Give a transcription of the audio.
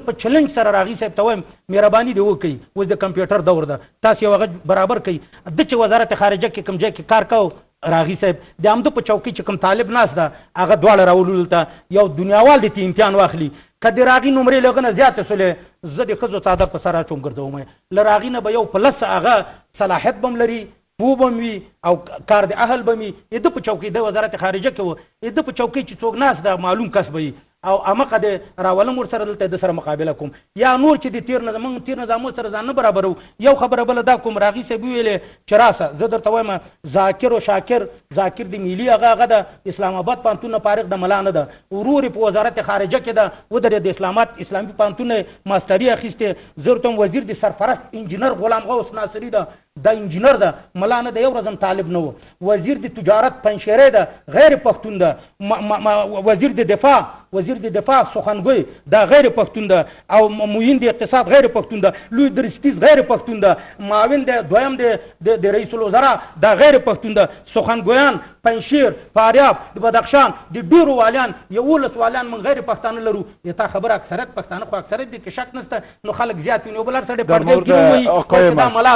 په چلنج سره راغی صاحب ته وایم مهرباني دې وکړئ اوس د کمپیوټر دور ده تاسو یو هغه برابر کړئ د چې وزارت خارجه کې کوم ځای کې کار کوو راغی صاحب د همده په چوکۍ چې کوم طالب ناست ده هغه دواړه راولولو ته یو دنیاوال دې امتحان واخلي که د راغي نمرې له هغه نه زیاتې سولې زه د ښځو څادر په سر اچوم ګرځوم له راغي نه به یو پلس هغه صلاحیت به هم لري پوه به وي او کار د اهل به وي د په چوکۍ د وزارت خارجه کې و د په چوکۍ چې څوک ناست ده معلوم کس به وي او امقه د راولم ور سره دلته د سره مقابله کوم یا نور چې د تیر نظامو سره ځان نه برابرو یو خبره بل دا کوم راغي صاحب ویلې چې راسه زه درته وایم ذاکر او شاکر ذاکر د ملي هغه د اسلام آباد پانتون فارغ د ملا نه ده ورور په وزارت خارجه کې ده و د اسلامي پانتون ماستری اخیسته زرتم وزیر د سرپرست انجینر غلام غوث ناصری ده دا انجینر ده ملا نه ده یو ورځم طالب نه وزیر د تجارت پنشيره ده غیر پښتون ده وزیر د دفاع سخنگوی دا غیر پښتون ده او معین د اقتصاد غیر پښتون ده لوی درستیز غیر پښتون ده معاون د دویم د رئیس الوزرا دا غیر پښتون ده سخنگویان پنشیر فاریاب د بدخشان د ډیرو والیان یولس والیان من غیر پښتانه لرو یتا خبر اکثریت پښتانه خو اکثریت دي کې شک نشته نو خلک زیات نو بلر سره پردې کوي دا ملا